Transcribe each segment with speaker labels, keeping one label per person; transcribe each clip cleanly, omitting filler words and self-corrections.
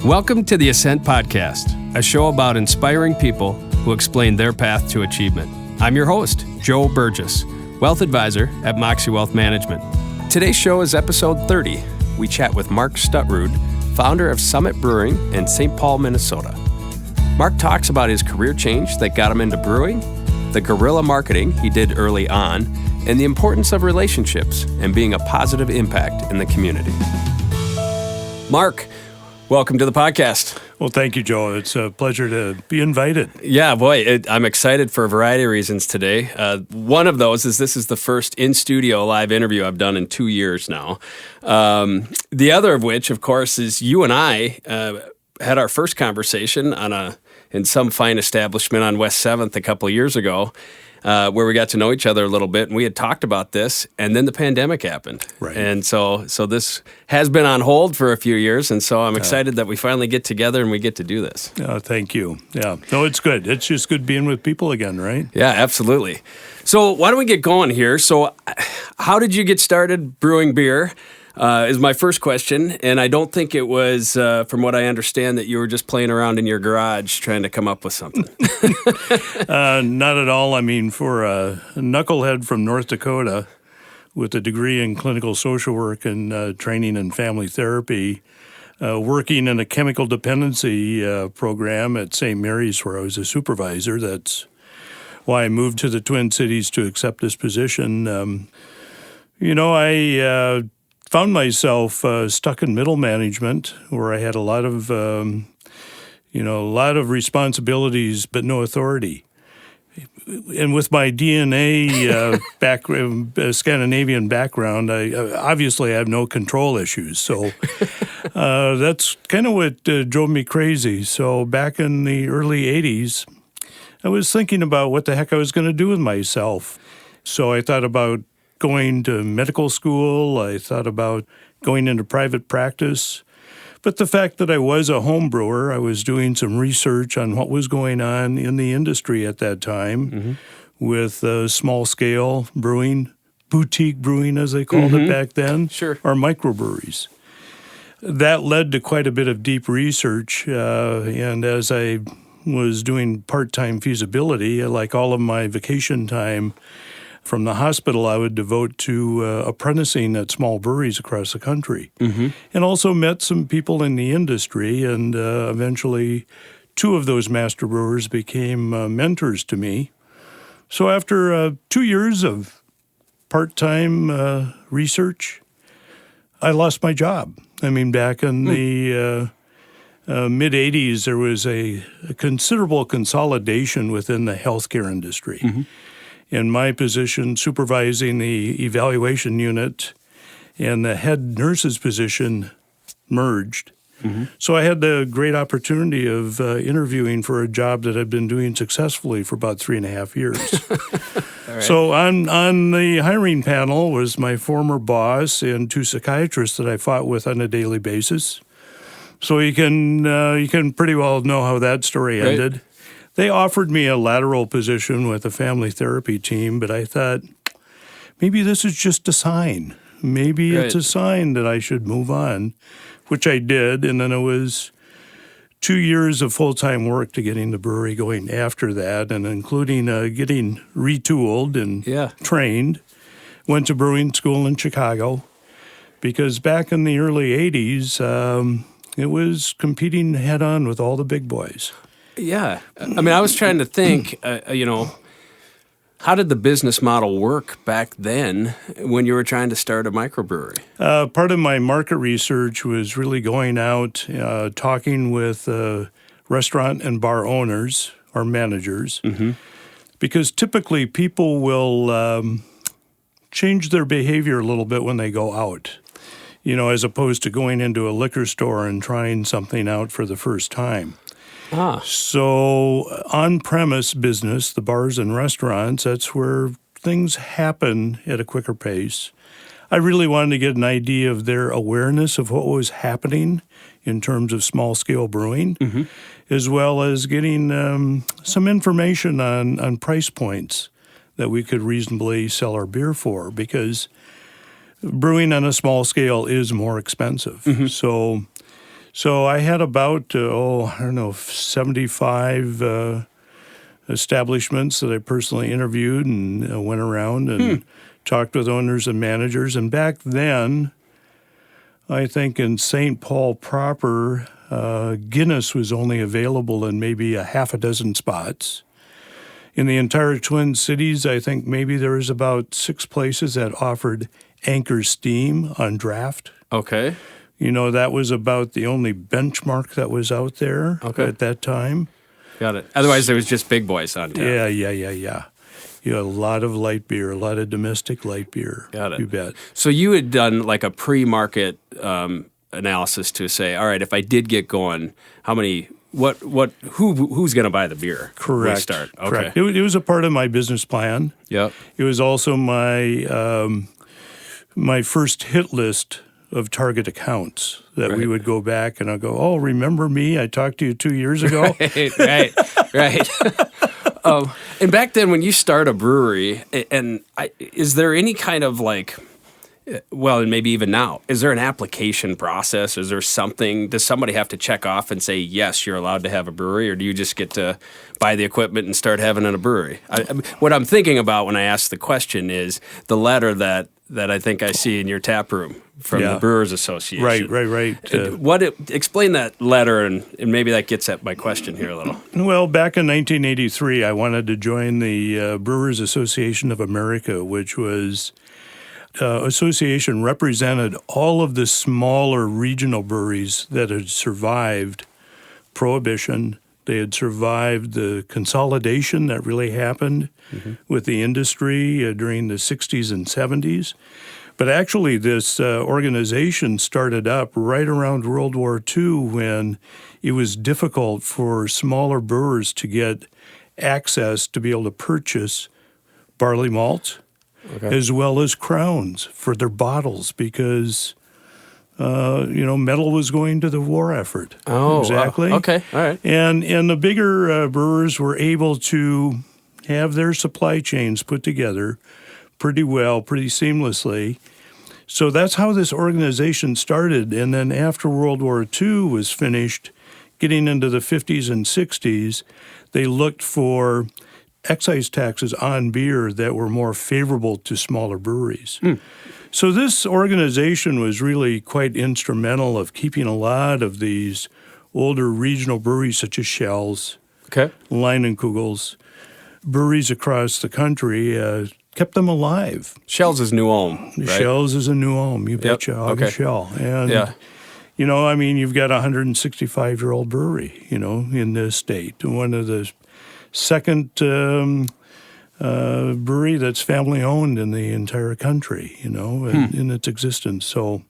Speaker 1: Welcome to the Ascent podcast, a show about inspiring people who explain their path to achievement. I'm your host, Joe Burgess, Wealth Advisor at Moxie Wealth Management. Today's show is episode 30. We chat with Mark Stutrud, founder of Summit Brewing in St. Paul, Minnesota. Mark talks about his career change that got him into brewing, the guerrilla marketing he did early on, and the importance of relationships and being a positive impact in the community. Mark, welcome to the podcast.
Speaker 2: Well, thank you, Joe. It's a pleasure to be invited.
Speaker 1: Yeah, boy, I'm excited for a variety of reasons today. One of those is this is the first in-studio live interview I've done in 2 years now. The other of which, of course, is you and I had our first conversation in some fine establishment on West 7th a couple of years ago, where we got to know each other a little bit, and we had talked about this, and then the pandemic happened.
Speaker 2: Right.
Speaker 1: And so this has been on hold for a few years, and so I'm excited that we finally get together and we get to do this.
Speaker 2: Thank you. Yeah. No, it's good. It's just good being with people again, right?
Speaker 1: Yeah, absolutely. So why don't we get going here? So how did you get started brewing beer? Is my first question, and I don't think it was, from what I understand, that you were just playing around in your garage trying to come up with something.
Speaker 2: Not at all. I mean, for a knucklehead from North Dakota with a degree in clinical social work and training in family therapy, working in a chemical dependency program at St. Mary's where I was a supervisor. That's why I moved to the Twin Cities to accept this position. I found myself stuck in middle management where I had a lot of responsibilities but no authority. And with my DNA Scandinavian background, I obviously have no control issues. So that's kind of what drove me crazy. So back in the early 80s, I was thinking about what the heck I was going to do with myself. So I thought about going to medical school. I thought about going into private practice. But the fact that I was a home brewer, I was doing some research on what was going on in the industry at that time with small-scale brewing, boutique brewing as they called it back then, or microbreweries. That led to quite a bit of deep research, and as I was doing part-time feasibility, like all of my vacation time from the hospital, I would devote to apprenticing at small breweries across the country. And also met some people in the industry, and eventually 2 of those master brewers became mentors to me. So after 2 years of part-time research, I lost my job. I mean, back in the mid-'80s, there was a considerable consolidation within the healthcare industry. In my position, supervising the evaluation unit and the head nurse's position merged. So I had the great opportunity of interviewing for a job that I'd been doing successfully for about 3.5 years. Right. So on the hiring panel was my former boss and 2 psychiatrists that I fought with on a daily basis. So you can pretty well know how that story ended. Right. They offered me a lateral position with a family therapy team, but I thought, maybe this is just a sign. Maybe it's a sign that I should move on, which I did. And then it was 2 years of full-time work to getting the brewery going after that, and including getting retooled and trained. Went to brewing school in Chicago because back in the early 80s, it was competing head-on with all the big boys.
Speaker 1: Yeah. I mean, I was trying to think, how did the business model work back then when you were trying to start a microbrewery?
Speaker 2: Part of my market research was really going out, talking with restaurant and bar owners or managers, because typically people will change their behavior a little bit when they go out, as opposed to going into a liquor store and trying something out for the first time. So on-premise business, the bars and restaurants, that's where things happen at a quicker pace. I really wanted to get an idea of their awareness of what was happening in terms of small-scale brewing, as well as getting some information on price points that we could reasonably sell our beer for, because brewing on a small scale is more expensive. So So I had about, 75 establishments that I personally interviewed and went around and talked with owners and managers. And back then, I think in St. Paul proper, Guinness was only available in maybe a half a dozen spots. In the entire Twin Cities, I think maybe there was about 6 places that offered Anchor Steam on draft.
Speaker 1: Okay.
Speaker 2: That was about the only benchmark that was out there at that time.
Speaker 1: Got it. Otherwise, there was just big boys on tap.
Speaker 2: Yeah. A lot of light beer, a lot of domestic light beer.
Speaker 1: Got it.
Speaker 2: You bet.
Speaker 1: So you had done like a pre-market analysis to say, all right, if I did get going, how many, who's going to buy the beer?
Speaker 2: Correct.
Speaker 1: We start. Okay.
Speaker 2: Correct. It was a part of my business plan.
Speaker 1: Yep.
Speaker 2: It was also my first hit list of target accounts that we would go back and I'll go, oh, remember me? I talked to you 2 years ago.
Speaker 1: Right. And back then when you start a brewery, is there any kind of and maybe even now, is there an application process? Is there something, does somebody have to check off and say, yes, you're allowed to have a brewery, or do you just get to buy the equipment and start having a brewery? What I'm thinking about when I ask the question is the letter that I think I see in your tap room from the Brewers Association.
Speaker 2: Right.
Speaker 1: Explain that letter, and maybe that gets at my question here a little.
Speaker 2: Well, back in 1983, I wanted to join the Brewers Association of America, which was association represented all of the smaller regional breweries that had survived Prohibition. They had survived the consolidation that really happened with the industry during the 60s and 70s. But actually, this organization started up right around World War II when it was difficult for smaller brewers to get access to be able to purchase barley malt as well as crowns for their bottles because metal was going to the war effort.
Speaker 1: Oh,
Speaker 2: exactly.
Speaker 1: Okay, all right.
Speaker 2: And the bigger brewers were able to have their supply chains put together pretty well, pretty seamlessly. So that's how this organization started. And then after World War II was finished, getting into the 50s and 60s, they looked for excise taxes on beer that were more favorable to smaller breweries. So this organization was really quite instrumental of keeping a lot of these older regional breweries such as Shell's, Leinenkugels, breweries across the country, kept them alive.
Speaker 1: Shell's is New Ulm, right?
Speaker 2: Shell's is a New Ulm, you betcha, August Shell. And, you've got a 165-year-old brewery, in this state. One of the second brewery that's family-owned in the entire country, in its existence. So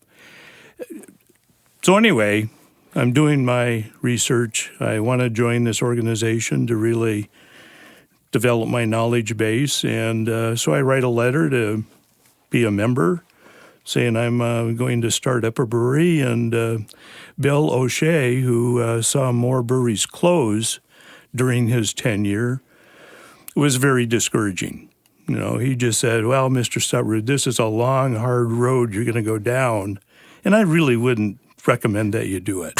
Speaker 2: anyway, I'm doing my research. I want to join this organization to really develop my knowledge base. And so I write a letter to be a member saying I'm going to start up a brewery. And Bill O'Shea, who saw more breweries close during his tenure, was very discouraging. He just said, well, Mr. Stutrud, this is a long, hard road you're going to go down, and I really wouldn't recommend that you do it.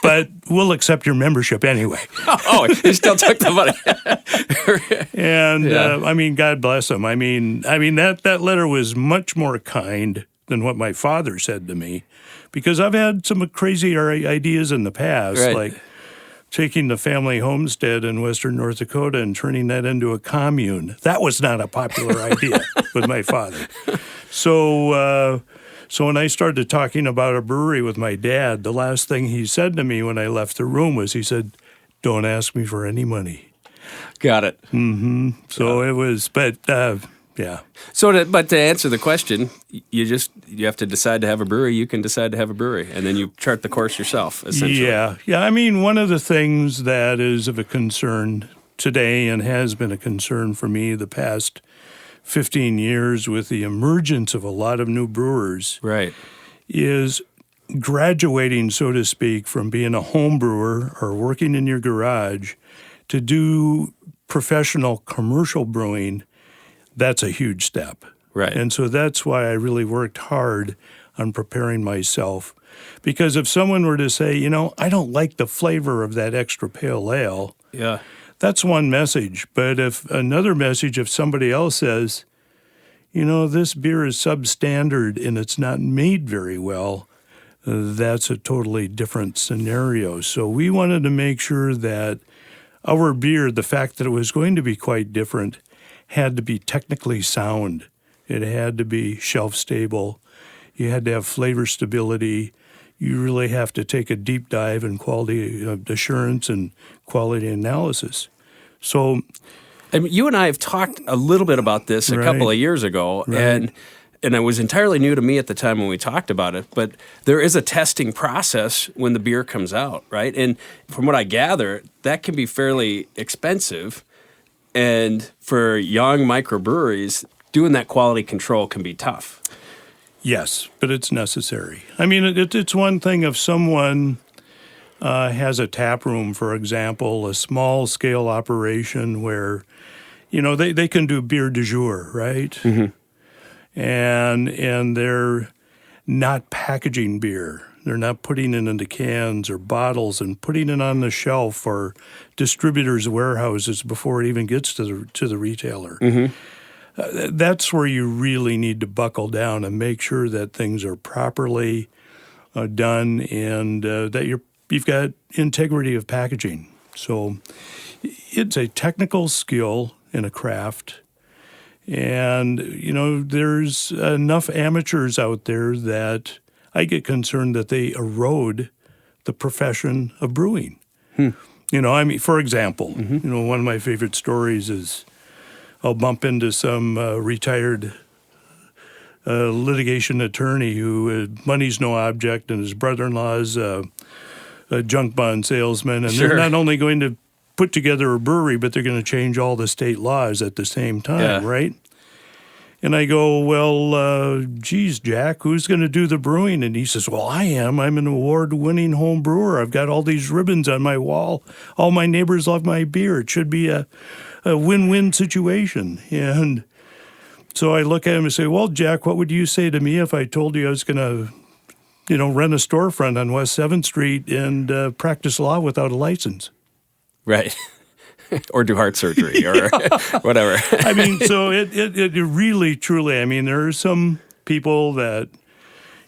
Speaker 2: But we'll accept your membership anyway.
Speaker 1: You still took the money.
Speaker 2: And, God bless him. That letter was much more kind than what my father said to me, because I've had some crazy ideas in the past, like taking the family homestead in western North Dakota and turning that into a commune. That was not a popular idea with my father. So when I started talking about a brewery with my dad, the last thing he said to me when I left the room was, he said, "Don't ask me for any money."
Speaker 1: Got it.
Speaker 2: So it was, but
Speaker 1: So, but to answer the question, you have to decide to have a brewery. You can decide to have a brewery, and then you chart the course yourself, essentially.
Speaker 2: Yeah. One of the things that is of a concern today and has been a concern for me the past 15 years with the emergence of a lot of new brewers is graduating, so to speak, from being a home brewer or working in your garage to do professional commercial brewing. That's a huge step.
Speaker 1: Right.
Speaker 2: And so that's why I really worked hard on preparing myself. Because if someone were to say, I don't like the flavor of that extra pale ale,
Speaker 1: Yeah.
Speaker 2: that's one message. But if somebody else says, this beer is substandard and it's not made very well, that's a totally different scenario. So we wanted to make sure that our beer, the fact that it was going to be quite different, had to be technically sound. It had to be shelf stable. You had to have flavor stability. You really have to take a deep dive in quality assurance and quality analysis. So,
Speaker 1: you and I have talked a little bit about this a couple of years ago,
Speaker 2: right.
Speaker 1: and it was entirely new to me at the time when we talked about it, but there is a testing process when the beer comes out, right? And from what I gather, that can be fairly expensive, and for young microbreweries, doing that quality control can be tough.
Speaker 2: Yes, but it's necessary. I mean, it's one thing if someone has a taproom, for example, a small-scale operation where, they can do beer du jour, right? Mm-hmm. And they're not packaging beer. They're not putting it into cans or bottles and putting it on the shelf for distributors' warehouses before it even gets to the retailer. Mm-hmm. That's where you really need to buckle down and make sure that things are properly done and that you've got integrity of packaging. So it's a technical skill in a craft. And, there's enough amateurs out there that I get concerned that they erode the profession of brewing. For example, mm-hmm. One of my favorite stories is I'll bump into some retired litigation attorney who money's no object, and his brother-in-law's a junk bond salesman, and
Speaker 1: Sure.
Speaker 2: They're not only going to put together a brewery, but they're going to change all the state laws at the same time, right? And I go, well, geez, Jack, who's going to do the brewing? And he says, well, I am. I'm an award-winning home brewer. I've got all these ribbons on my wall. All my neighbors love my beer. It should be a win-win situation. And so I look at him and say, well, Jack, what would you say to me if I told you I was going to, rent a storefront on West 7th Street and practice law without a license?
Speaker 1: Right. Or do heart surgery or whatever.
Speaker 2: I mean, so it really, truly, there are some people that,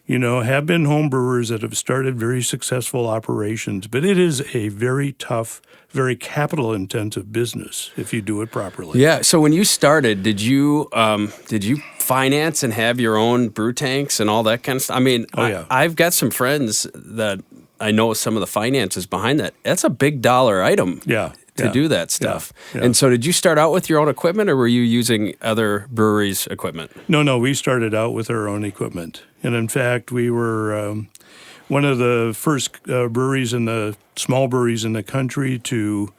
Speaker 2: have been home brewers that have started very successful operations, but it is a very tough, very capital-intensive business if you do it properly.
Speaker 1: Yeah. So when you started, did you finance and have your own brew tanks and all that kind of stuff? I've got some friends that I know some of the finances behind that. That's a big dollar item. To do that stuff. Yeah. And so did you start out with your own equipment, or were you using other breweries' equipment?
Speaker 2: No, we started out with our own equipment. And in fact, we were one of the first small breweries in the country to,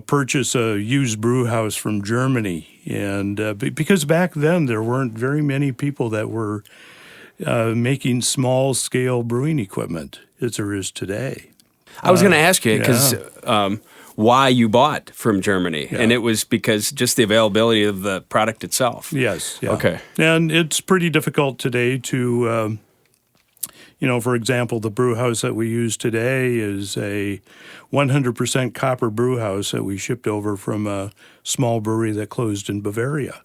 Speaker 2: purchase a used brew house from Germany. And because back then there weren't very many people that were making small-scale brewing equipment as there is today.
Speaker 1: I was going to ask you, because why you bought from Germany, and it was because just the availability of the product itself.
Speaker 2: Yes. Yeah.
Speaker 1: Okay.
Speaker 2: And it's pretty difficult today to, for example, the brew house that we use today is a 100% copper brew house that we shipped over from a small brewery that closed in Bavaria.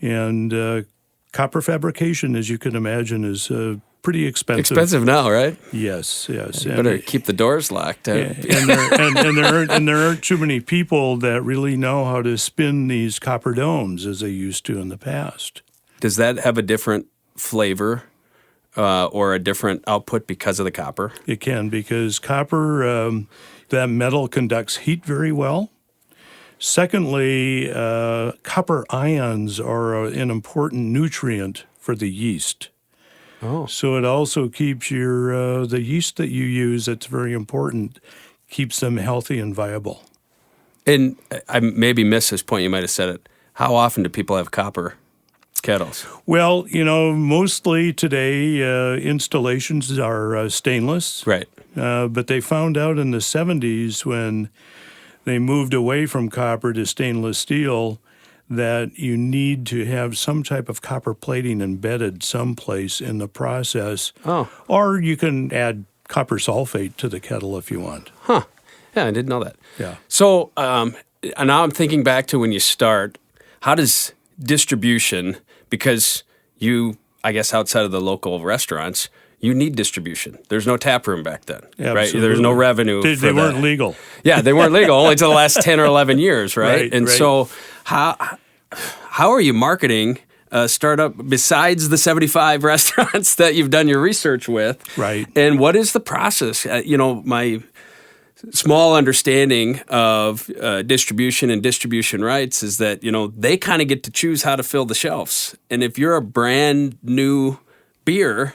Speaker 2: And copper fabrication, as you can imagine, is pretty expensive.
Speaker 1: Expensive now, right?
Speaker 2: Yes.
Speaker 1: You better keep the doors locked.
Speaker 2: And there aren't too many people that really know how to spin these copper domes as they used to in the past.
Speaker 1: Does that have a different flavor or a different output because of the copper?
Speaker 2: It can, because copper, that metal conducts heat very well. Secondly, copper ions are an important nutrient for the yeast.
Speaker 1: Oh.
Speaker 2: So it also keeps the yeast that you use, that's very important, keeps them healthy and viable.
Speaker 1: And I maybe missed this point, you might have said it. How often do people have copper kettles?
Speaker 2: Well, mostly today installations are stainless.
Speaker 1: Right.
Speaker 2: But they found out in the 70s when they moved away from copper to stainless steel that you need to have some type of copper plating embedded someplace in the process.
Speaker 1: Oh.
Speaker 2: Or you can add copper sulfate to the kettle if you want.
Speaker 1: Huh. Yeah, I didn't know that.
Speaker 2: Yeah.
Speaker 1: So now I'm thinking back to when you start. How does distribution, because you, I guess outside of the local restaurants, you need distribution. There's no tap room back then, right? There's no revenue.
Speaker 2: They weren't legal.
Speaker 1: Yeah, they weren't legal only until the last 10 or 11 years, right? So how are you marketing a startup besides the 75 restaurants that you've done your research with?
Speaker 2: Right.
Speaker 1: And what is the process? My small understanding of distribution and distribution rights is that, they kind of get to choose how to fill the shelves. And if you're a brand new beer,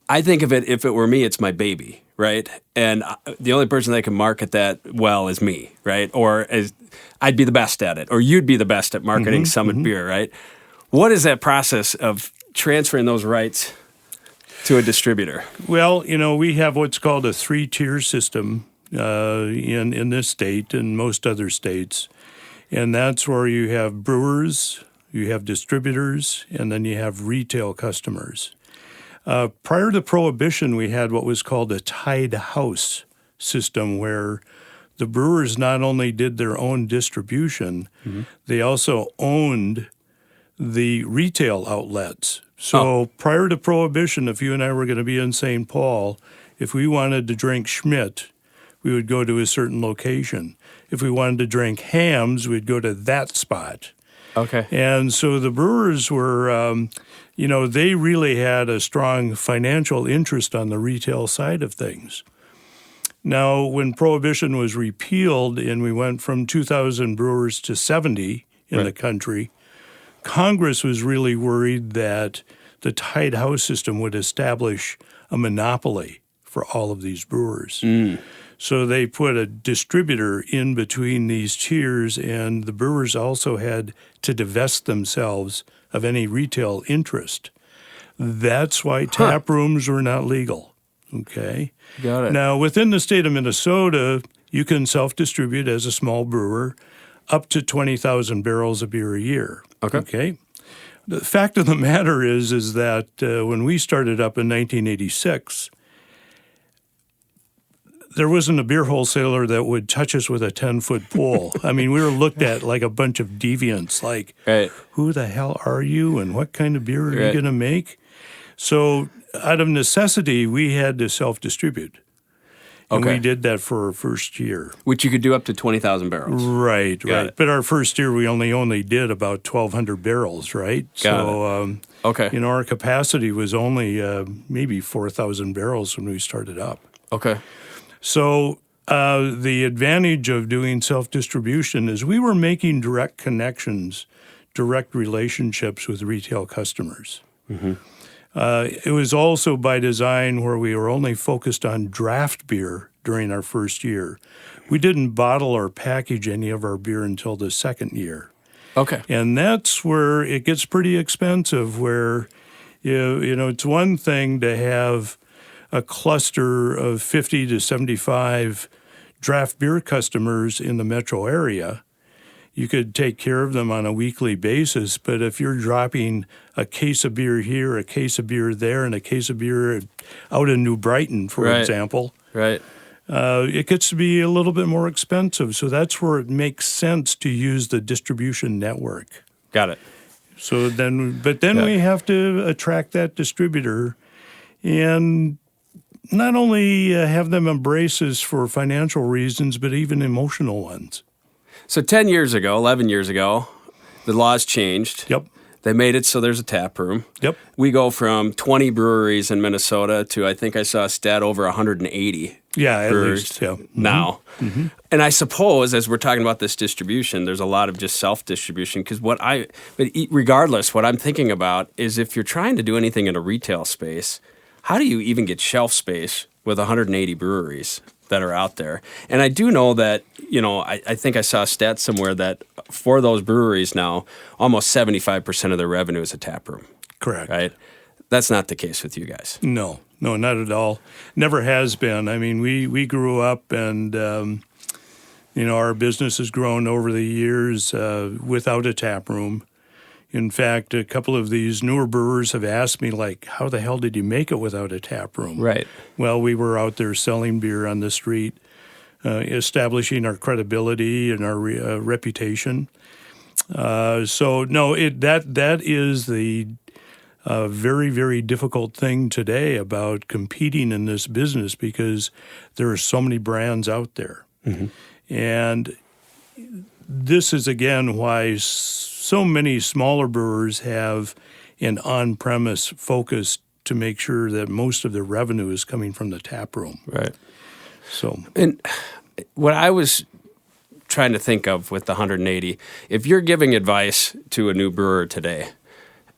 Speaker 1: I think of it, if it were me, it's my baby, right? And the only person that can market that well is me, right? Or I'd be the best at it, or you'd be the best at marketing Summit Beer, right? What is that process of transferring those rights to a distributor?
Speaker 2: Well, we have what's called a 3-tier system in this state and most other states. And that's where you have brewers, you have distributors, and then you have retail customers. Prior to Prohibition, we had what was called a tied house system where the brewers not only did their own distribution, they also owned the retail outlets. So prior to Prohibition, if you and I were going to be in St. Paul, if we wanted to drink Schmidt, we would go to a certain location. If we wanted to drink Hams, we'd go to that spot.
Speaker 1: Okay.
Speaker 2: And so the brewers were, they really had a strong financial interest on the retail side of things. Now, when Prohibition was repealed and we went from 2,000 brewers to 70 in the country, Congress was really worried that the tied house system would establish a monopoly for all of these brewers. So they put a distributor in between these tiers, and the brewers also had to divest themselves of any retail interest. That's why tap rooms were not legal. Okay?
Speaker 1: Got it.
Speaker 2: Now, within the state of Minnesota, you can self-distribute as a small brewer up to 20,000 barrels of beer a year. Okay? The fact of the matter is that when we started up in 1986, there wasn't a beer wholesaler that would touch us with a 10-foot pole. I mean, we were looked at like a bunch of deviants, like, who the hell are you and what kind of beer are you going to make? So out of necessity, we had to self-distribute. And we did that for our first year.
Speaker 1: Which you could do up to 20,000 barrels.
Speaker 2: Right. But our first year, we only did about 1,200 barrels, right? Our capacity was only maybe 4,000 barrels when we started up.
Speaker 1: Okay.
Speaker 2: So the advantage of doing self-distribution is we were making direct connections, direct relationships with retail customers. It was also by design where we were only focused on draft beer during our first year. We didn't bottle or package any of our beer until the second year.
Speaker 1: Okay.
Speaker 2: And that's where it gets pretty expensive, where it's one thing to have a cluster of 50 to 75 draft beer customers in the metro area. You could take care of them on a weekly basis, but if you're dropping a case of beer here, a case of beer there, and a case of beer out in New Brighton, for example, it gets to be a little bit more expensive. So that's where it makes sense to use the distribution network.
Speaker 1: Got it.
Speaker 2: So then we have to attract that distributor and not only have them embrace us for financial reasons, but even emotional ones.
Speaker 1: So 10 years ago, 11 years ago, the laws changed.
Speaker 2: Yep.
Speaker 1: They made it so there's a tap room.
Speaker 2: Yep.
Speaker 1: We go from 20 breweries in Minnesota to, I think I saw a stat, over 180
Speaker 2: at
Speaker 1: brewers
Speaker 2: least,
Speaker 1: now. And I suppose, as we're talking about this distribution, there's a lot of just self-distribution, because regardless, what I'm thinking about is if you're trying to do anything in a retail space, how do you even get shelf space with 180 breweries that are out there? And I do know that, I think I saw a stat somewhere that for those breweries now, almost 75% of their revenue is a tap room.
Speaker 2: Correct.
Speaker 1: Right? That's not the case with you guys.
Speaker 2: No, not at all. Never has been. I mean, we grew up and, Our business has grown over the years without a tap room. In fact, a couple of these newer brewers have asked me, like, how the hell did you make it without a tap room?
Speaker 1: Right.
Speaker 2: Well, we were out there selling beer on the street, establishing our credibility and our reputation. So, no, that is the very, very difficult thing today about competing in this business because there are so many brands out there. Mm-hmm. And this is, again, why so many smaller brewers have an on-premise focus to make sure that most of their revenue is coming from the tap room.
Speaker 1: Right.
Speaker 2: So,
Speaker 1: and what I was trying to think of with the 180, if you're giving advice to a new brewer today,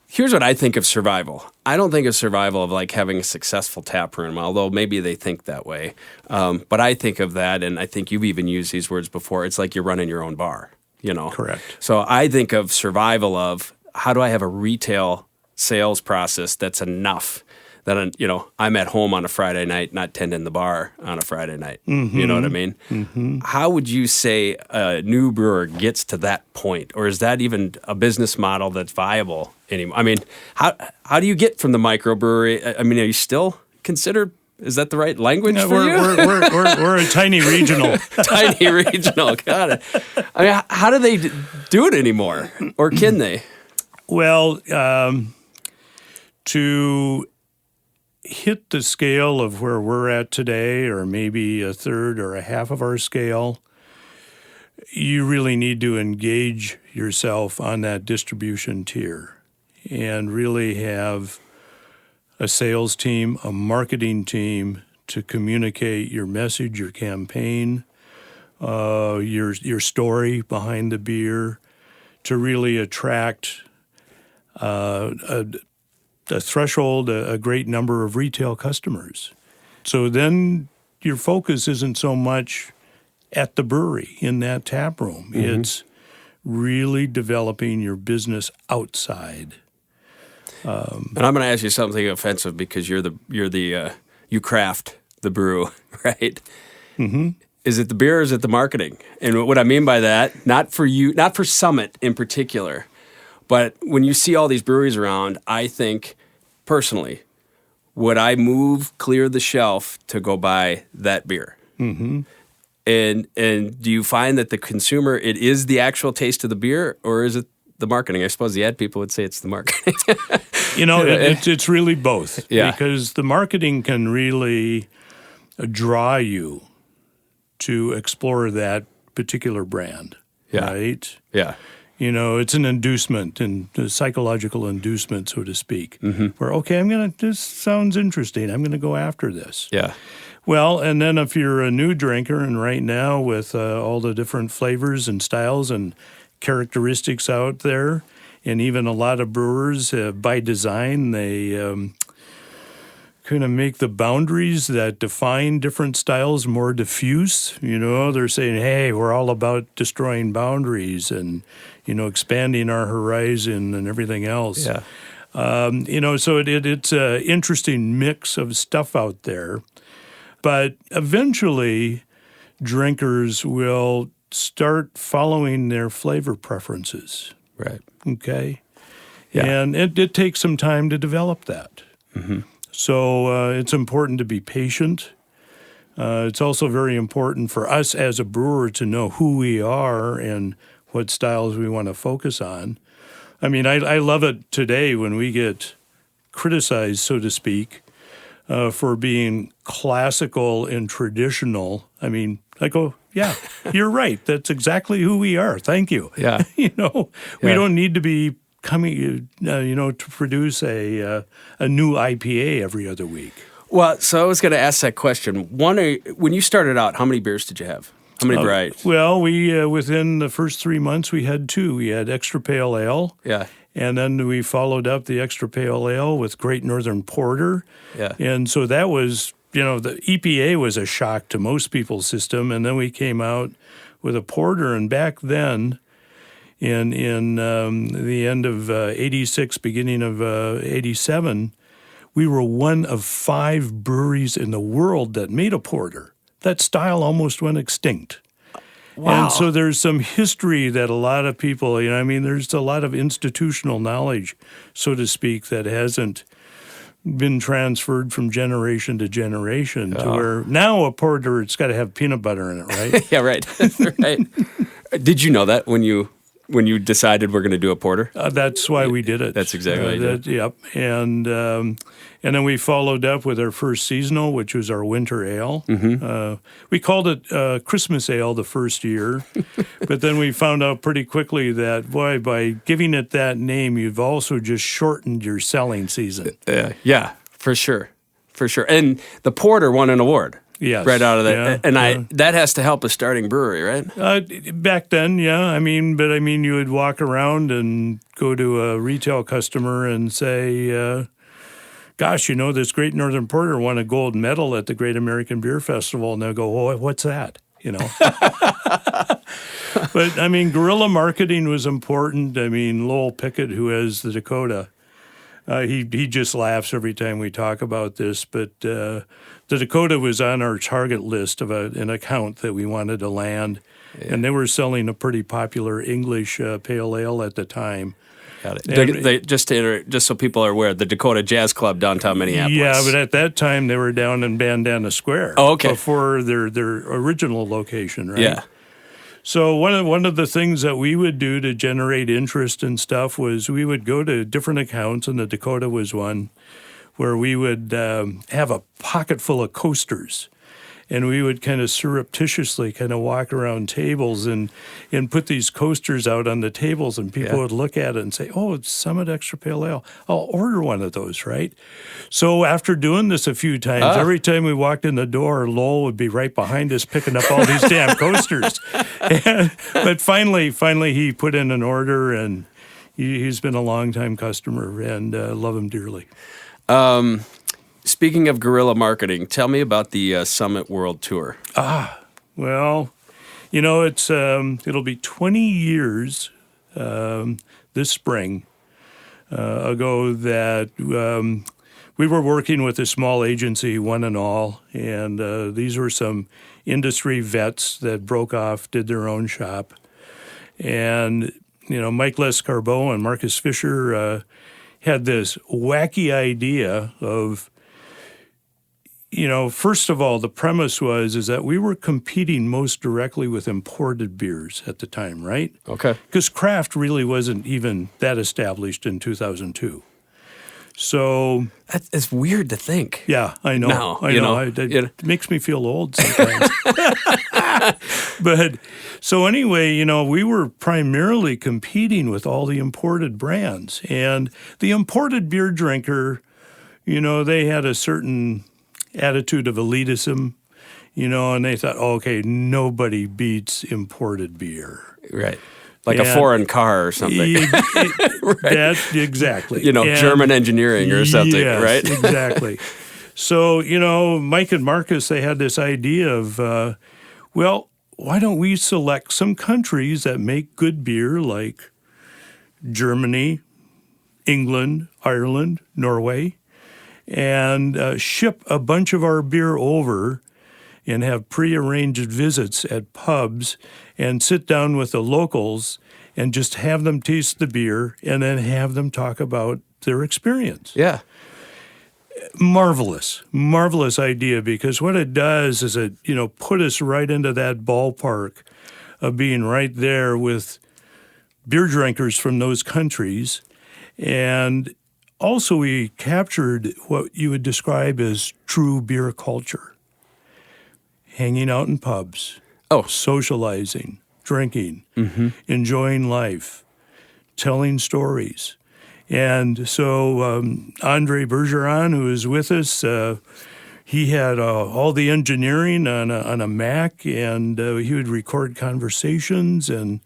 Speaker 1: here's what I think of survival. I don't think of survival of like having a successful tap room, although maybe they think that way. But I think of that, and I think you've even used these words before, it's like you're running your own bar.
Speaker 2: Correct.
Speaker 1: So I think of survival of how do I have a retail sales process that's enough that I'm at home on a Friday night, not tending the bar on a Friday night. Mm-hmm. You know what I mean? Mm-hmm. How would you say a new brewer gets to that point, or is that even a business model that's viable anymore? I mean, how do you get from the microbrewery? I mean, are you still considered? Is that the right language for you?
Speaker 2: We're a tiny regional.
Speaker 1: Tiny regional, got it. I mean, how do they do it anymore, or can they?
Speaker 2: Well, to hit the scale of where we're at today, or maybe a third or a half of our scale, you really need to engage yourself on that distribution tier and really have a sales team, a marketing team to communicate your message, your campaign, your story behind the beer, to really attract a threshold, a great number of retail customers. So then your focus isn't so much at the brewery in that tap room. Mm-hmm. It's really developing your business outside.
Speaker 1: And I'm going to ask you something offensive because you craft the brew, right? Mm-hmm. Is it the beer or is it the marketing? And what I mean by that, not for you, not for Summit in particular, but when you see all these breweries around, I think personally, would I clear the shelf to go buy that beer? Mm-hmm. And do you find that the consumer, it is the actual taste of the beer, or is it the marketing? I suppose the ad people would say it's the marketing.
Speaker 2: It's really both.
Speaker 1: Yeah.
Speaker 2: Because the marketing can really draw you to explore that particular brand, right?
Speaker 1: Yeah.
Speaker 2: It's an inducement, and a psychological inducement, so to speak, where, okay, this sounds interesting. I'm going to go after this.
Speaker 1: Yeah.
Speaker 2: Well, and then if you're a new drinker, and right now with all the different flavors and styles and characteristics out there, and even a lot of brewers, by design, they kind of make the boundaries that define different styles more diffuse. They're saying, hey, we're all about destroying boundaries and, expanding our horizon and everything else.
Speaker 1: Yeah.
Speaker 2: So it's an interesting mix of stuff out there. But eventually, drinkers will start following their flavor preferences.
Speaker 1: Right.
Speaker 2: Okay?
Speaker 1: Yeah.
Speaker 2: And it takes some time to develop that. Mm-hmm. So it's important to be patient. It's also very important for us as a brewer to know who we are and what styles we want to focus on. I mean, I love it today when we get criticized, so to speak, for being classical and traditional. I mean, I go, yeah, you're right. That's exactly who we are. Thank you.
Speaker 1: Yeah.
Speaker 2: We don't need to be coming, to produce a new IPA every other week.
Speaker 1: Well, so I was going to ask that question. When you started out, how many beers did you have? How many varieties?
Speaker 2: Well, we within the first 3 months, we had 2. We had Extra Pale Ale.
Speaker 1: Yeah.
Speaker 2: And then we followed up the Extra Pale Ale with Great Northern Porter. Yeah. And so that was, the EPA was a shock to most people's system. And then we came out with a porter. And back then, in the end of 86, beginning of 87, we were one of 5 breweries in the world that made a porter. That style almost went extinct.
Speaker 1: Wow.
Speaker 2: And so there's some history that a lot of people, there's a lot of institutional knowledge, so to speak, that hasn't been transferred from generation to generation to where now a porter, it's got to have peanut butter in it, right?
Speaker 1: Yeah, right. Right. Did you know that when you decided we're going to do a porter?
Speaker 2: That's why we did it.
Speaker 1: That's exactly what you did.
Speaker 2: Yep. And then we followed up with our first seasonal, which was our winter ale.
Speaker 1: Mm-hmm.
Speaker 2: We called it Christmas ale the first year, but then we found out pretty quickly that, boy, by giving it that name, you've also just shortened your selling season.
Speaker 1: Yeah, for sure. For sure. And the porter won an award.
Speaker 2: Yes.
Speaker 1: Right out of that.
Speaker 2: Yeah,
Speaker 1: and that has to help a starting brewery, right?
Speaker 2: Back then, yeah. You would walk around and go to a retail customer and say, gosh, this Great Northern Porter won a gold medal at the Great American Beer Festival. And they'll go, oh, what's that? But, guerrilla marketing was important. Lowell Pickett, who has the Dakota, he just laughs every time we talk about this. But the Dakota was on our target list of an account that we wanted to land. Yeah. And they were selling a pretty popular English pale ale at the time.
Speaker 1: Got it. Just so people are aware, the Dakota Jazz Club downtown Minneapolis.
Speaker 2: Yeah, but at that time they were down in Bandana Square.
Speaker 1: Oh, okay.
Speaker 2: Before their original location, right?
Speaker 1: Yeah.
Speaker 2: So one of the things that we would do to generate interest and stuff was we would go to different accounts, and the Dakota was one, where we would have a pocket full of coasters. And we would kind of surreptitiously kind of walk around tables and put these coasters out on the tables, and people would look at it and say, oh, it's Summit Extra Pale Ale. I'll order one of those, right? So after doing this a few times, every time we walked in the door, Lowell would be right behind us picking up all these damn coasters. But finally he put in an order, and he's been a longtime customer, and love him dearly.
Speaker 1: Speaking of guerrilla marketing, tell me about the Summit World Tour.
Speaker 2: Well, it's it'll be 20 years this spring ago that we were working with a small agency, One and All, and these were some industry vets that broke off, did their own shop. And, Mike Lescarbeau and Marcus Fisher had this wacky idea of, first of all, the premise is that we were competing most directly with imported beers at the time, right?
Speaker 1: Okay.
Speaker 2: Because craft really wasn't even that established in 2002. So
Speaker 1: it's weird to think.
Speaker 2: Yeah, I know.
Speaker 1: Now,
Speaker 2: I know. It makes me feel old sometimes. But so anyway, we were primarily competing with all the imported brands, and the imported beer drinker, they had a certain attitude of elitism, and they thought, okay, nobody beats imported beer.
Speaker 1: Right. Like a foreign car or something.
Speaker 2: Right. Exactly.
Speaker 1: German engineering or something,
Speaker 2: yes,
Speaker 1: right?
Speaker 2: Exactly. So, Mike and Marcus, they had this idea of, why don't we select some countries that make good beer, like Germany, England, Ireland, Norway, and ship a bunch of our beer over and have prearranged visits at pubs and sit down with the locals and just have them taste the beer and then have them talk about their experience.
Speaker 1: Yeah.
Speaker 2: Marvelous idea, because what it does is it, put us right into that ballpark of being right there with beer drinkers from those countries. And also we captured what you would describe as true beer culture. Hanging out in pubs, socializing, drinking, enjoying life, telling stories. And so Andre Bergeron, who is with us, he had all the engineering on a Mac, and he would record conversations. And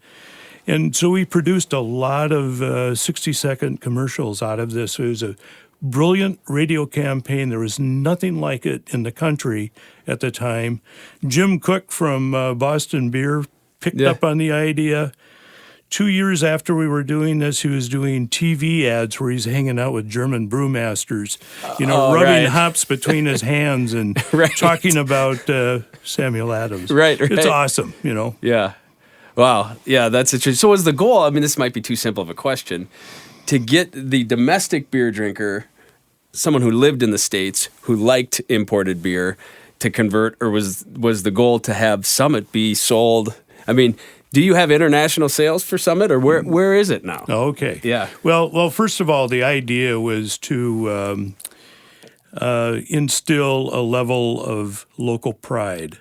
Speaker 2: so we produced a lot of 60-second commercials out of this. It was a brilliant radio campaign. There was nothing like it in the country at the time. Jim Cook from Boston Beer picked up on the idea. 2 years after we were doing this, he was doing TV ads where he's hanging out with German brewmasters, rubbing hops between his hands and talking about Samuel Adams.
Speaker 1: Right.
Speaker 2: It's awesome,
Speaker 1: Yeah. Wow. Yeah, that's interesting. So was the goal, I mean, this might be too simple of a question, to get the domestic beer drinker, someone who lived in the States, who liked imported beer, to convert, or was the goal to have Summit be sold? I mean, do you have international sales for Summit, or where is it now?
Speaker 2: Okay.
Speaker 1: Yeah.
Speaker 2: Well, first of all, the idea was to instill a level of local pride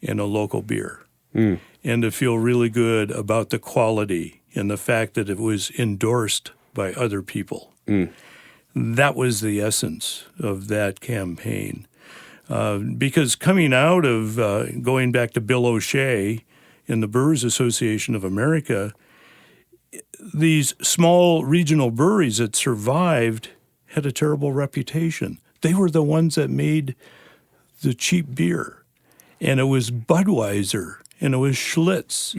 Speaker 2: in a local beer. And to feel really good about the quality and the fact that it was endorsed by other people. That was the essence of that campaign. Because coming out of going back to Bill O'Shea in the Brewers Association of America, these small regional breweries that survived had a terrible reputation. They were the ones that made the cheap beer. And it was Budweiser and it was Schlitz,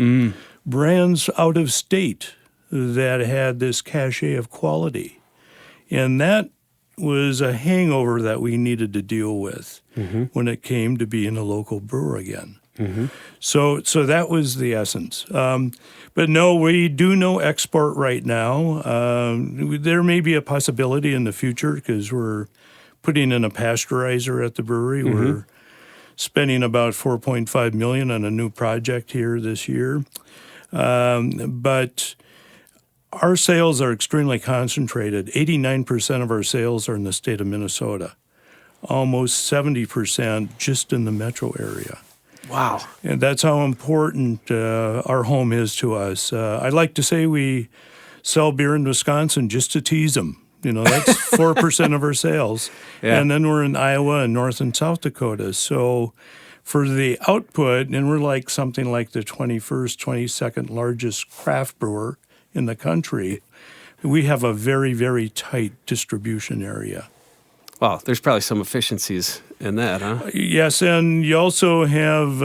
Speaker 2: brands out of state that had this cachet of quality. And that was a hangover that we needed to deal with when it came to being a local brewer again. So that was the essence. But no, we do no export right now. There may be a possibility in the future because we're putting in a pasteurizer at the brewery. We're spending about $4.5 million on a new project here this year. But our sales are extremely concentrated. 89% of our sales are in the state of Minnesota, almost 70% just in the metro area.
Speaker 1: Wow.
Speaker 2: And that's how important our home is to us. I like to say we sell beer in Wisconsin just to tease them. That's 4% of our sales. Yeah. And then we're in Iowa and North and South Dakota. So for the output, and we're like something like the 21st, 22nd largest craft brewer in the country, we have a very, very tight distribution area.
Speaker 1: Wow, there's probably some efficiencies in that, huh?
Speaker 2: Yes, and you also have,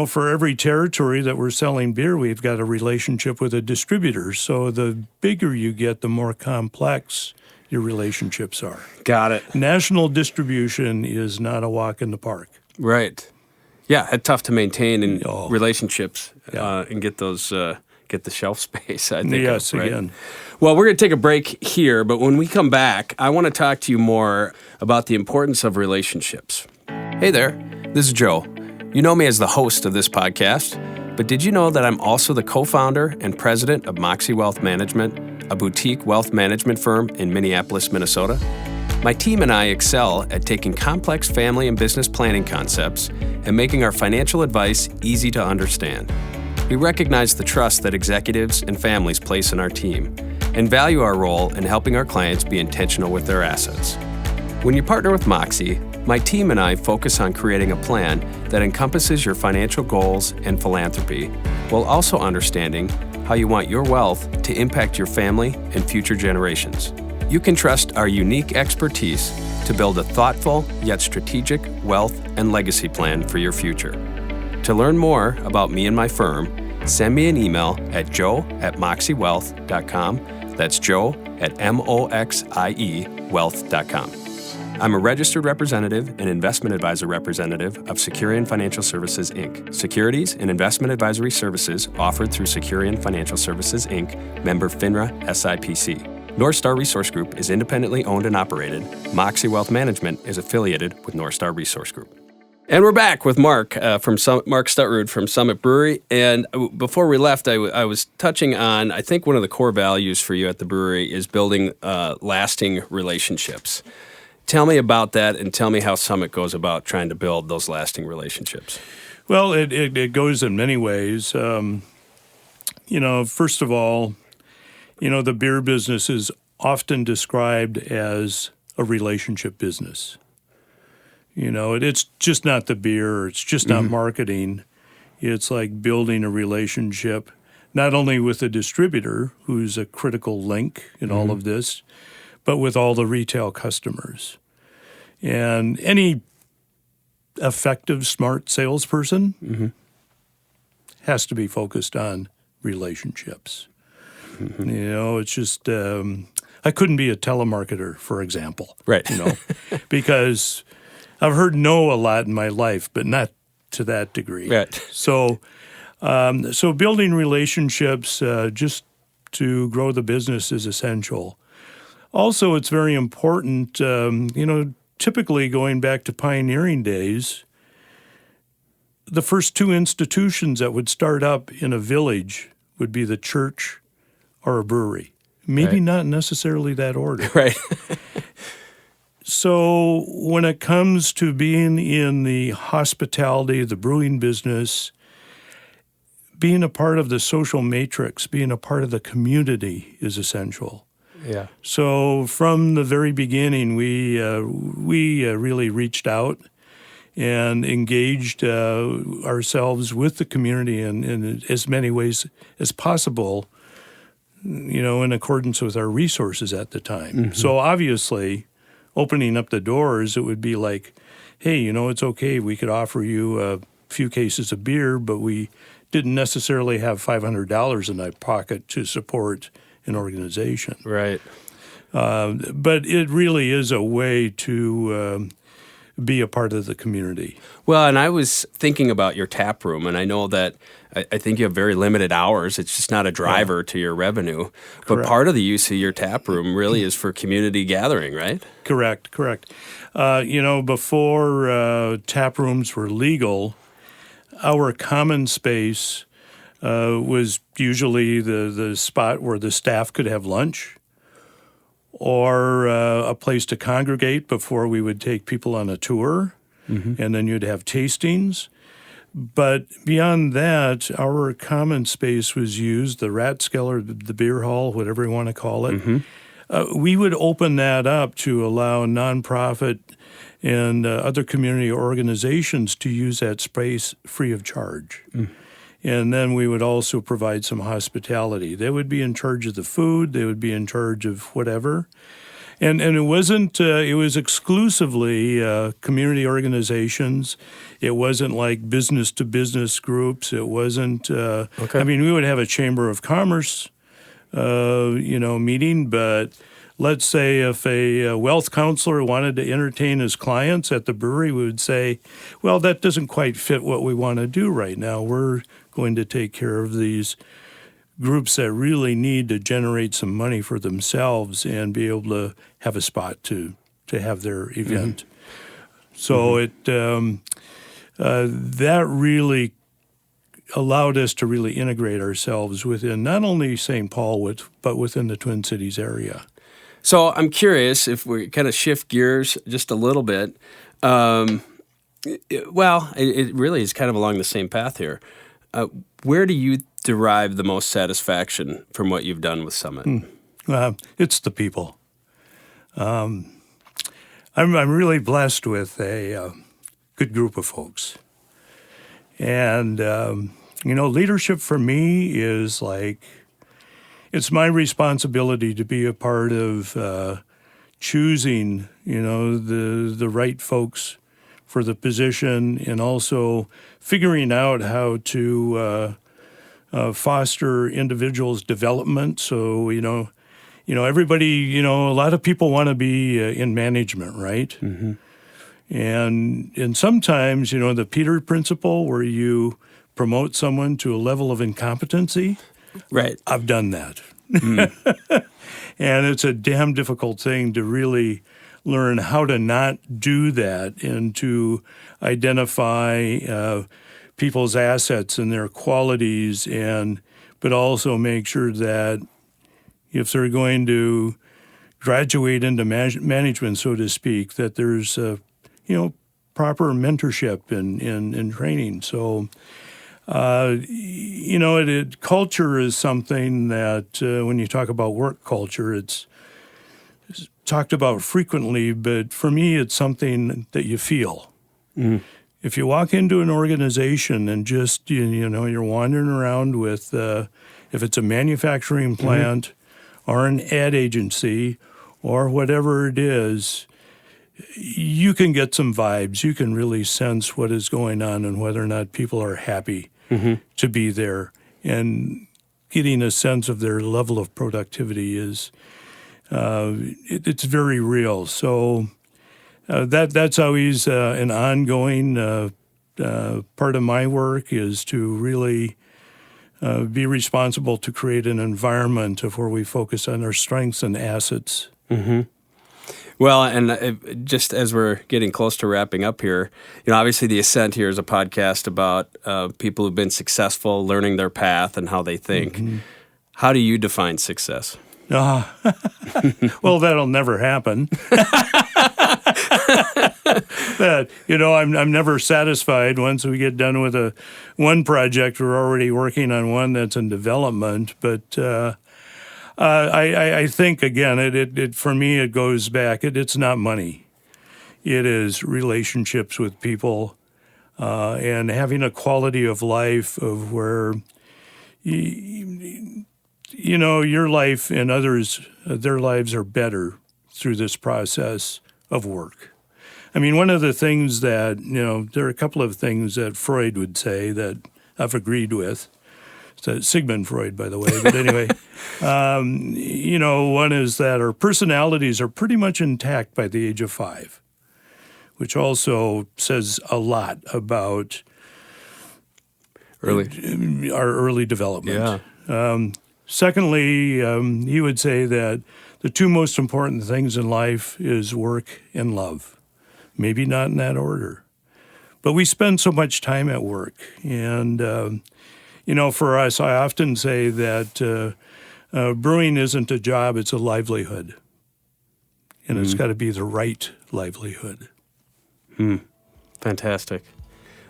Speaker 2: for every territory that we're selling beer, we've got a relationship with a distributor. So the bigger you get, the more complex your relationships are.
Speaker 1: Got it.
Speaker 2: National distribution is not a walk in the park.
Speaker 1: Right. Yeah, it's tough to maintain in relationships and get those... get the shelf space, I think.
Speaker 2: Yes,
Speaker 1: right?
Speaker 2: Again.
Speaker 1: Well, we're going to take a break here, but when we come back, I want to talk to you more about the importance of relationships. Hey there, this is Joe. You know me as the host of this podcast, but did you know that I'm also the co-founder and president of Moxie Wealth Management, a boutique wealth management firm in Minneapolis, Minnesota? My team and I excel at taking complex family and business planning concepts and making our financial advice easy to understand. We recognize the trust that executives and families place in our team and value our role in helping our clients be intentional with their assets. When you partner with Moxie, my team and I focus on creating a plan that encompasses your financial goals and philanthropy, while also understanding how you want your wealth to impact your family and future generations. You can trust our unique expertise to build a thoughtful yet strategic wealth and legacy plan for your future. To learn more about me and my firm, send me an email at joe@moxiewealth.com. That's joe@moxiewealth.com. I'm a registered representative and investment advisor representative of Securian Financial Services, Inc. Securities and investment advisory services offered through Securian Financial Services, Inc., member FINRA SIPC. North Star Resource Group is independently owned and operated. Moxie Wealth Management is affiliated with North Star Resource Group. And we're back with Mark Mark Stutrud from Summit Brewery. And before we left, I was touching on, I think one of the core values for you at the brewery is building lasting relationships. Tell me about that and tell me how Summit goes about trying to build those lasting relationships.
Speaker 2: Well, it goes in many ways. First of all, the beer business is often described as a relationship business. It's just not the beer. It's just not marketing. It's like building a relationship, not only with the distributor, who's a critical link in all of this, but with all the retail customers. And any effective, smart salesperson has to be focused on relationships. It's just I couldn't be a telemarketer, for example.
Speaker 1: Right.
Speaker 2: Because I've heard no a lot in my life, but not to that degree.
Speaker 1: Right.
Speaker 2: So building relationships just to grow the business is essential. Also, it's very important, typically going back to pioneering days, the first two institutions that would start up in a village would be the church or a brewery. Maybe
Speaker 1: Right.
Speaker 2: not necessarily that order.
Speaker 1: Right.
Speaker 2: So when it comes to being in the hospitality, the brewing business, being a part of the social matrix, being a part of the community is essential.
Speaker 1: Yeah.
Speaker 2: So from the very beginning, we really reached out and engaged ourselves with the community in as many ways as possible, in accordance with our resources at the time.
Speaker 1: Mm-hmm.
Speaker 2: So obviously, opening up the doors, it would be like, hey, it's okay. We could offer you a few cases of beer, but we didn't necessarily have $500 in our pocket to support an organization.
Speaker 1: Right.
Speaker 2: But it really is a way to be a part of the community.
Speaker 1: Well, and I was thinking about your tap room, and I know that I think you have very limited hours. It's just not a driver to your revenue. But
Speaker 2: Correct.
Speaker 1: part of the use of your tap room really is for community gathering, right?
Speaker 2: Correct. Before tap rooms were legal, our common space was usually the spot where the staff could have lunch, or a place to congregate before we would take people on a tour, and then you'd have tastings. But beyond that, our common space was used, the Ratskeller, the beer hall, whatever you want to call it. We would open that up to allow nonprofit and other community organizations to use that space free of charge. And then we would also provide some hospitality. They would be in charge of the food. They would be in charge of whatever. And it wasn't, it was exclusively community organizations. It wasn't like business-to-business groups. It wasn't,
Speaker 1: Okay.
Speaker 2: I mean, we would have a Chamber of Commerce, meeting, but let's say if a wealth counselor wanted to entertain his clients at the brewery, we would say, well, that doesn't quite fit what we want to do right now. We're going to take care of these groups that really need to generate some money for themselves and be able to have a spot to have their event. So that really allowed us to really integrate ourselves within not only St. Paul, but within the Twin Cities area.
Speaker 1: So I'm curious if we kind of shift gears just a little bit. It really is kind of along the same path here. Where do you derive the most satisfaction from what you've done with Summit?
Speaker 2: It's the people. I'm really blessed with a good group of folks. And, leadership for me is like, it's my responsibility to be a part of choosing, the right folks for the position, and also figuring out how to foster individuals' development. So, everybody, a lot of people want to be in management, right? And sometimes, the Peter principle, where you promote someone to a level of incompetency.
Speaker 1: Right.
Speaker 2: I've done that. And it's a damn difficult thing to really learn how to not do that and to identify people's assets and their qualities, but also make sure that if they're going to graduate into management, so to speak, that there's proper mentorship and training. So culture is something that when you talk about work culture, it's talked about frequently, but for me, it's something that you feel. If you walk into an organization and just, you're wandering around with, if it's a manufacturing plant or an ad agency or whatever it is, you can get some vibes. You can really sense what is going on and whether or not people are happy to be there. And getting a sense of their level of productivity is it's very real. So that's always an ongoing part of my work, is to really be responsible to create an environment of where we focus on our strengths and assets.
Speaker 1: Mm-hmm. Well, and just as we're getting close to wrapping up here, obviously the Ascent here is a podcast about people who've been successful, learning their path and how they think. Mm-hmm. How do you define success?
Speaker 2: Well, that'll never happen. That I'm never satisfied. Once we get done with one project, we're already working on one that's in development. But I think, again, it for me, it goes back. It's not money. It is relationships with people and having a quality of life of where your life and others, their lives are better through this process of work. I mean, one of the things that, there are a couple of things that Freud would say that I've agreed with. So Sigmund Freud, by the way. But anyway, one is that our personalities are pretty much intact by the age of 5, which also says a lot about our early development. Yeah. Secondly, he would say that the two most important things in life is work and love. Maybe not in that order. But we spend so much time at work. And, for us, I often say that brewing isn't a job, it's a livelihood. And it's got to be the right livelihood.
Speaker 1: Fantastic.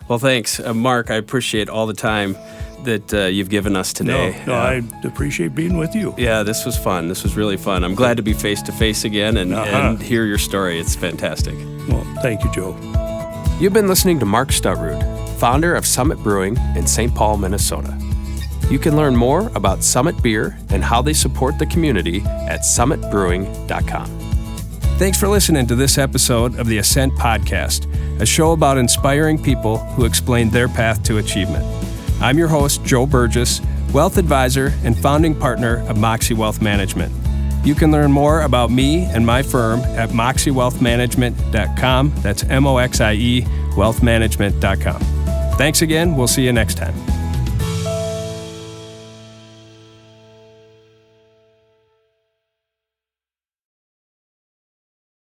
Speaker 1: Well, thanks. Mark, I appreciate all the time that you've given us today.
Speaker 2: No, I appreciate being with you.
Speaker 1: Yeah, this was fun. This was really fun. I'm glad to be face-to-face again and hear your story. It's fantastic.
Speaker 2: Well, thank you, Joe.
Speaker 1: You've been listening to Mark Stutrud, founder of Summit Brewing in St. Paul, Minnesota. You can learn more about Summit Beer and how they support the community at summitbrewing.com. Thanks for listening to this episode of the Ascent Podcast, a show about inspiring people who explain their path to achievement. I'm your host, Joe Burgess, wealth advisor and founding partner of Moxie Wealth Management. You can learn more about me and my firm at moxiewealthmanagement.com. That's MOXIE wealthmanagement.com. Thanks again. We'll see you next time.